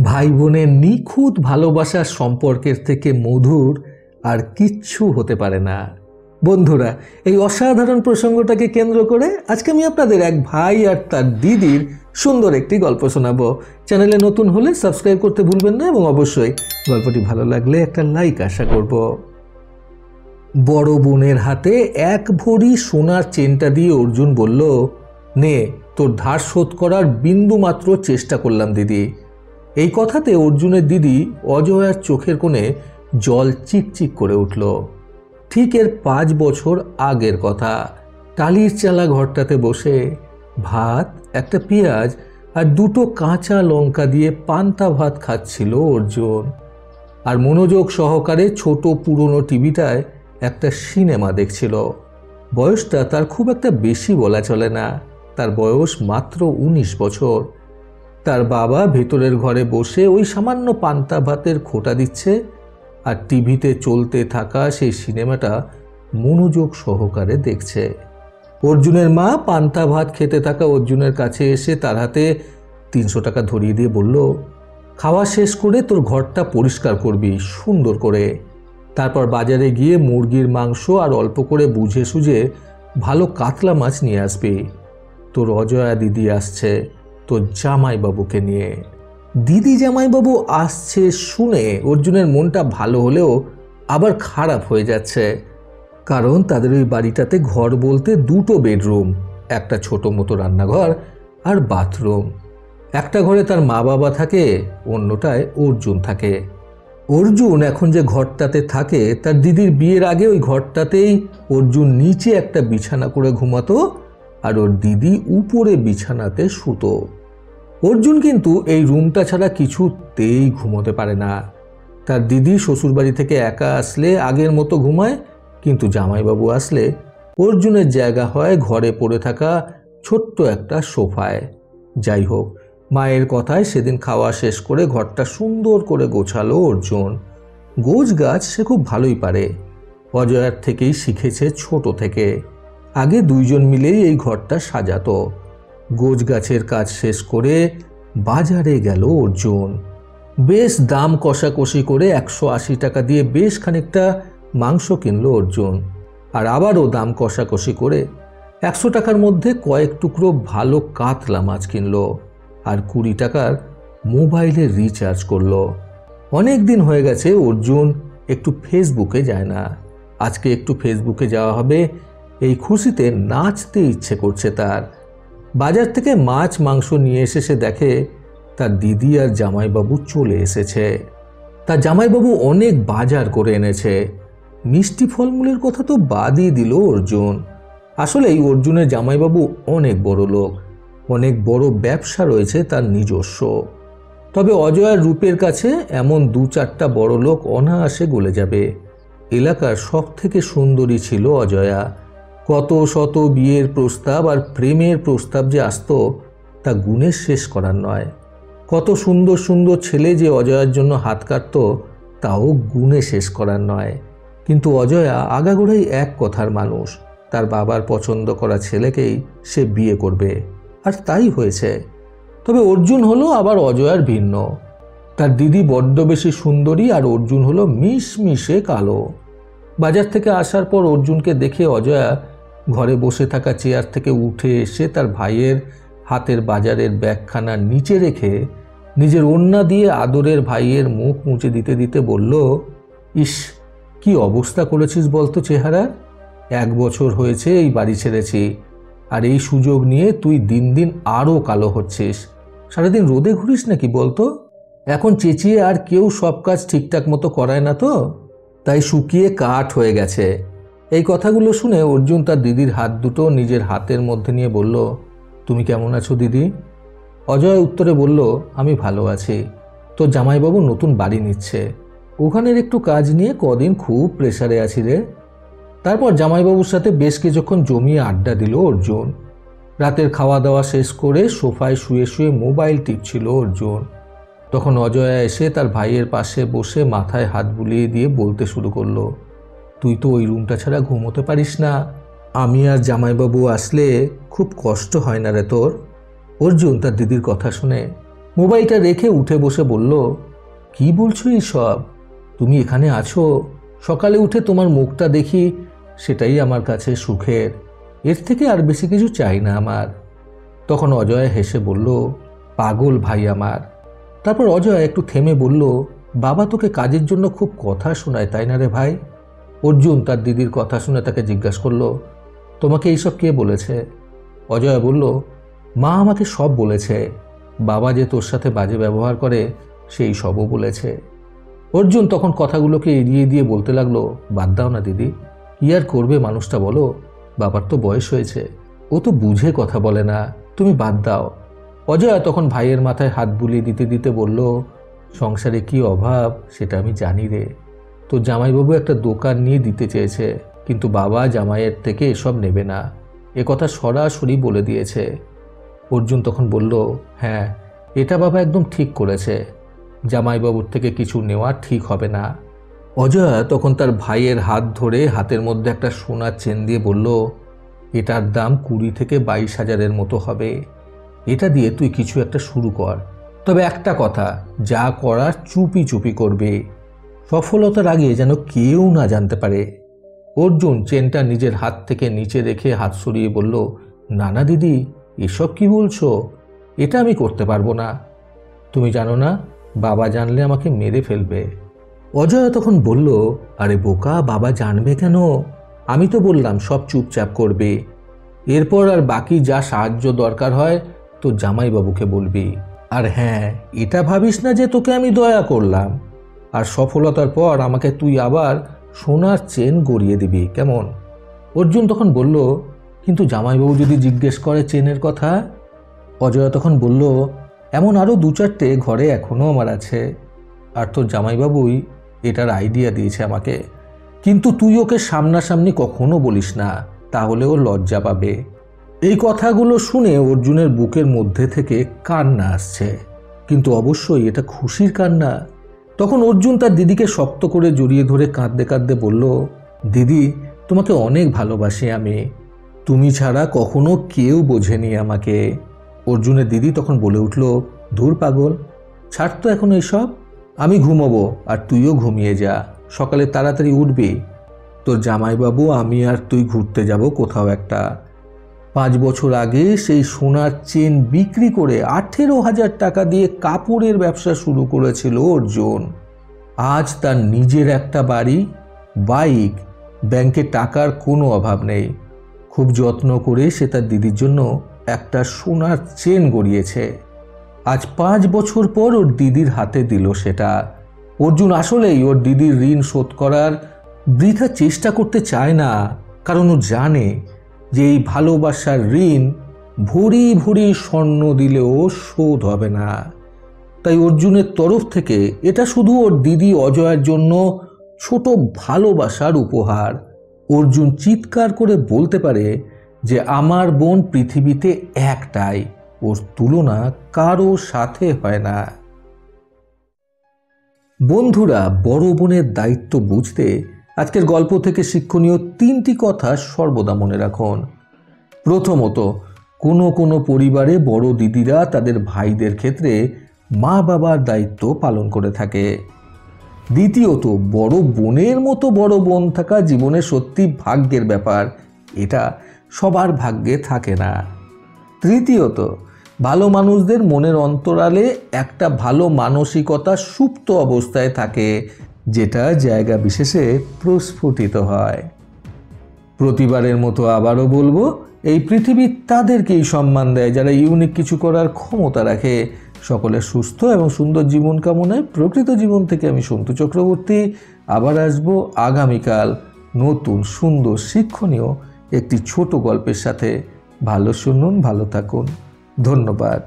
ভাই বোনের নিখুঁত ভালোবাসার সম্পর্কের থেকে মধুর আর কিচ্ছু হতে পারে না। বন্ধুরা, এই অসাধারণ প্রসঙ্গটাকে কেন্দ্র করে আজকে আমি আপনাদের এক ভাই আর তার দিদির সুন্দর একটি গল্প শোনাবো। চ্যানেলে নতুন হলে সাবস্ক্রাইব করতে ভুলবেন না এবং অবশ্যই গল্পটি ভালো লাগলে একটা লাইক আশা করব। বড় বোনের হাতে এক ভরি সোনার চেনটা দিয়ে অর্জুন বলল, নে, তোর ধার শোধ করার বিন্দু মাত্র চেষ্টা করলাম দিদি। এই কথাতে অর্জুনের দিদি অজয়ার চোখের কোণে জল চিকচিক করে উঠল। ঠিক এর 5 বছর আগের কথা। টালির চালা ঘরটাতে বসে ভাত, একটা পেঁয়াজ আর 2টো কাঁচা লঙ্কা দিয়ে পান্তা ভাত খাচ্ছিল অর্জুন। আর মনোযোগ সহকারে ছোট পুরনো টিভিটায় একটা সিনেমা দেখছিল। বয়সটা তার খুব একটা বেশি বলা চলে না, তার বয়স মাত্র 19 বছর। তার বাবা ভেতরের ঘরে বসে ওই সামান্য পান্তা ভাতের খোঁটা দিচ্ছে আর টিভিতে চলতে থাকা সেই সিনেমাটা মনোযোগ সহকারে দেখছে। অর্জুনের মা পান্তা ভাত খেতে থাকা অর্জুনের কাছে এসে তার হাতে 300 টাকা ধরিয়ে দিয়ে বলল, খাওয়া শেষ করে তোর ঘরটা পরিষ্কার করবি সুন্দর করে, তারপর বাজারে গিয়ে মুরগির মাংস আর অল্প করে বুঝে সুঝে ভালো কাতলা মাছ নিয়ে আসবি। তোর অজয়া দিদি আসছে তোর জামাইবাবুকে নিয়ে। দিদি জামাইবাবু আসছে শুনে অর্জুনের মনটা ভালো হলেও আবার খারাপ হয়ে যাচ্ছে, কারণ তাদের ওই বাড়িটাতে ঘর বলতে 2টো বেডরুম, একটা ছোট মতো রান্নাঘর আর বাথরুম। একটা ঘরে তার মা বাবা থাকে, অন্যটায় অর্জুন থাকে। অর্জুন এখন যে ঘরটাতে থাকে তার দিদির বিয়ের আগে ওই ঘরটাতেই অর্জুন নিচে একটা বিছানা করে ঘুমাতো আর ওর দিদি উপরে বিছানাতে শুতো। অর্জুন কিন্তু এই রুমটা ছাড়া কিছুতেই ঘুমোতে পারে না। তার দিদি শ্বশুরবাড়ি থেকে একা আসলে আগের মতো ঘুমায়, কিন্তু জামাইবাবু আসলে অর্জুনের জায়গা হয় ঘরে পড়ে থাকা ছোট্ট একটা সোফায়। যাই হোক, মায়ের কথায় সেদিন খাওয়া শেষ করে ঘরটা সুন্দর করে গোছালো অর্জুন। গোছ গাছ সে খুব ভালোই পারে, অজয়ার থেকেই শিখেছে ছোট থেকে। আগে 2জন মিলেই এই ঘরটা সাজাতো। গোছ গাছের কাজ শেষ করে বাজারে গেল অর্জুন। বেশ দাম কষাকষি করে 180 টাকা দিয়ে বেশ খানিকটা মাংস কিনলো অর্জুন, আর আবারও দাম কষাকষি করে 100 টাকার মধ্যে কয়েক টুকরো ভালো কাতলা মাছ কিনলো আর 20 টাকার মোবাইলে রিচার্জ করলো। অনেক দিন হয়ে গেছে অর্জুন একটু ফেসবুকে যায় না। আজকে একটু ফেসবুকে যাওয়া হবে, এই খুশিতে নাচতে ইচ্ছে করছে তার। বাজার থেকে মাছ মাংস নিয়ে এসে সে দেখে তার দিদি আর জামাইবাবু চলে এসেছে। তার জামাইবাবু অনেক বাজার করে এনেছে। মিষ্টি ফলমূলের কথা তো বাদই দিল অর্জুন। আসলেই অর্জুনের জামাইবাবু অনেক বড় লোক, অনেক বড় ব্যবসা রয়েছে তার নিজস্ব। তবে অজয়ার রূপের কাছে এমন 2-4টা বড় লোক অনায়াসে গলে যাবে। এলাকার সব থেকে সুন্দরী ছিল অজয়া। কত শত বিয়ের প্রস্তাব আর প্রেমের প্রস্তাব যে আসতো তা গুণে শেষ করার নয়। কত সুন্দর সুন্দর ছেলে যে অজয়ার জন্য হাত কাটত তাও গুণে শেষ করার নয়। কিন্তু অজয়া আগাগোড়াই এক কথার মানুষ, তার বাবার পছন্দ করা ছেলেকেই সে বিয়ে করবে, আর তাই হয়েছে। তবে অর্জুন হলো আবার অজয়ার ভিন্ন। তার দিদি বড্ড বেশি সুন্দরী আর অর্জুন হলো মিশমিশে কালো। বাজার থেকে আসার পর অর্জুনকে দেখে অজয়া ঘরে বসে থাকা চেয়ার থেকে উঠে এসে তার ভাইয়ের হাতের বাজারের ব্যাগখানা নিচে রেখে নিজের ওড়না দিয়ে আদরের ভাইয়ের মুখ মুছে দিতে দিতে বলল, ইস, কি অবস্থা করেছিস বলতো চেহারা। 1 বছর হয়েছে এই বাড়ি ছেড়েছি, আর এই সুযোগ নিয়ে তুই দিন দিন আরও কালো হচ্ছিস। সারাদিন রোদে ঘুরিস নাকি বলতো? এখন চেঁচিয়ে আর কেউ সব কাজ ঠিকঠাক মতো করায় না তো, তাই শুকিয়ে কাঠ হয়ে গেছে। এই কথাগুলো শুনে অর্জুন তার দিদির হাত দুটো নিজের হাতের মধ্যে নিয়ে বলল, তুমি কেমন আছো দিদি? অজয় উত্তরে বলল, আমি ভালো আছি। তোর জামাইবাবু নতুন বাড়ি নিচ্ছে, ওখানের একটু কাজ নিয়ে কদিন খুব প্রেসারে আছি রে। তারপর জামাইবাবুর সাথে বেশ কিছুক্ষণ জমিয়ে আড্ডা দিল অর্জুন। রাতের খাওয়া দাওয়া শেষ করে সোফায় শুয়ে শুয়ে মোবাইল টিপছিল অর্জুন। তখন অজয়া এসে তার ভাইয়ের পাশে বসে মাথায় হাত বুলিয়ে দিয়ে বলতে শুরু করলো, তুই তো ওই রুমটা ছাড়া ঘুমোতে পারিস না, আমি আর জামাইবাবু আসলে খুব কষ্ট হয় না রে তোর? অর্জুন তার দিদির কথা শুনে মোবাইলটা রেখে উঠে বসে বলল, কি বলছো এইসব? তুমি এখানে আছো, সকালে উঠে তোমার মুখটা দেখি, সেটাই আমার কাছে সুখের। এর থেকে আর বেশি কিছু চাই না আমার। তখন অজয় হেসে বলল, পাগল ভাই আমার। তারপর অজয় একটু থেমে বলল, বাবা তোকে কাজের জন্য খুব কথা শোনায় তাই না রে ভাই? অর্জুন তার দিদির কথা শুনে তাকে জিজ্ঞাসা করলো, তোমাকে এইসব কে বলেছে? অজয় বলল, মা আমাকে সব বলেছে। বাবা যে তোর সাথে বাজে ব্যবহার করে সেই সবও বলেছে। অর্জুন তখন কথাগুলোকে এড়িয়ে দিয়ে বলতে লাগলো, বাদ দাও না দিদি, কি আর করবে মানুষটা বলো, বাবার তো বয়স হয়েছে, ও তো বুঝে কথা বলে না, তুমি বাদ দাও। অজয় তখন ভাইয়ের মাথায় হাত বুলিয়ে দিতে দিতে বলল, সংসারে কি অভাব সেটা আমি জানি রে। তো জামাইবাবু একটা দোকান নিয়ে দিতে চেয়েছে, কিন্তু বাবা জামাইয়ের থেকে এসব নেবে না, এ কথা সরাসরি বলে দিয়েছে। অর্জুন তখন বলল, হ্যাঁ এটা বাবা একদম ঠিক করেছে, জামাইবাবুর থেকে কিছু নেওয়া ঠিক হবে না। অজয় তখন তার ভাইয়ের হাত ধরে হাতের মধ্যে একটা সোনার চেন দিয়ে বলল, এটার দাম 20 থেকে 22,000-এর মতো হবে। এটা দিয়ে তুই কিছু একটা শুরু কর, তবে একটা কথা, যা করার চুপি চুপি করবে, সফলতার আগে যেন কেউ না জানতে পারে। অর্জুন চেনটা নিজের হাত থেকে নিচে রেখে হাত সরিয়ে বলল, না না দিদি, এসব কি বলছো? এটা আমি করতে পারবো না। তুমি জানো না, বাবা জানলে আমাকে মেরে ফেলবে। অজয় তখন বলল, আরে বোকা, বাবা জানবে কেন? আমি তো বললাম সব চুপচাপ করবে, এরপর আর বাকি যা সাহায্য দরকার হয় তো জামাইবাবুকে বলবি। আর হ্যাঁ, এটা ভাবিস না যে তোকে আমি দয়া করলাম, আর সফলতার পর আমাকে তুই আবার সোনার চেন গড়িয়ে দিবি, কেমন? অর্জুন তখন বলল, কিন্তু জামাইবাবু যদি জিজ্ঞেস করে চেনের কথা? অজয় তখন বলল, এমন আরও 2-4টে ঘরে এখনও আমার আছে, আর তোর জামাইবাবুই এটার আইডিয়া দিয়েছে আমাকে, কিন্তু তুই ওকে সামনাসামনি কখনো বলিস না, তাহলে ও লজ্জা পাবে। এই কথাগুলো শুনে অর্জুনের বুকের মধ্যে থেকে কান্না আসছে, কিন্তু অবশ্যই এটা খুশির কান্না। তখন অর্জুন তার দিদিকে শক্ত করে জড়িয়ে ধরে কাঁদতে কাঁদতে বলল, দিদি তোমাকে অনেক ভালোবাসি আমি, তুমি ছাড়া কখনো কেউ বোঝেনি আমাকে। অর্জুনের দিদি তখন বলে উঠল, ধুর পাগল, ছাড় তো এখন এইসব, আমি ঘুমোবো আর তুইও ঘুমিয়ে যা, সকালে তাড়াতাড়ি উঠবি। তোর জামাইবাবু, আমি আর তুই ঘুরতে যাব কোথাও একটা। 5 বছর আগে সেই সোনার চেন বিক্রি করে 18,000 টাকা দিয়ে কাপড়ের ব্যবসা শুরু করেছিল অর্জুন। আজ তার নিজের একটা বাড়ি, বাইক, ব্যাংকে টাকার কোনো অভাব নেই। খুব যত্ন করে সে তার দিদির জন্য একটা সোনার চেন গড়িয়েছে। আজ 5 বছর পর ওর দিদির হাতে দিল সেটা। অর্জুন আসলেই ওর দিদির ঋণ শোধ করার বৃথা চেষ্টা করতে চায় না, কারণ ও জানে যে এই ভালোবাসার ঋণ ভরি ভরি স্বর্ণ দিলেও শোধ হবে না। তাই অর্জুনের তরফ থেকে এটা শুধু ওর দিদি অজয়ের জন্য ছোট ভালোবাসার উপহার। অর্জুন চিৎকার করে বলতে পারে যে আমার বোন পৃথিবীতে একটাই, ওর তুলনা কারো সাথে হয় না। বন্ধুরা, বড় বোনের দায়িত্ব বুঝতে আজকের গল্প থেকে শিক্ষণীয় 3টি কথা সর্বদা মনে রাখুন। প্রথমত, কোনো কোনো পরিবারে বড় দিদিরা তাদের ভাইদের ক্ষেত্রে মা বাবার দায়িত্ব পালন করে থাকে। দ্বিতীয়ত, বড় বোনের মতো বড় বোন থাকা জীবনে সত্যি ভাগ্যের ব্যাপার, এটা সবার ভাগ্যে থাকে না। তৃতীয়ত, ভালো মানুষদের মনের অন্তরালে একটা ভালো মানসিকতা সুপ্ত অবস্থায় থাকে, যেটা জায়গা বিশেষে প্রস্ফুটিত হয়। প্রতিবারের মতো আবারও বলবো, এই পৃথিবী তাদেরকেই সম্মান দেয় যারা ইউনিক কিছু করার ক্ষমতা রাখে। সকলের সুস্থ এবং সুন্দর জীবন কামনায় প্রকৃত জীবন থেকে আমি সন্তু চক্রবর্তী আবার আসবো আগামীকাল নতুন সুন্দর শিক্ষণীয় একটি ছোট গল্পের সাথে। ভালো শুনুন, ভালো থাকুন, ধন্যবাদ।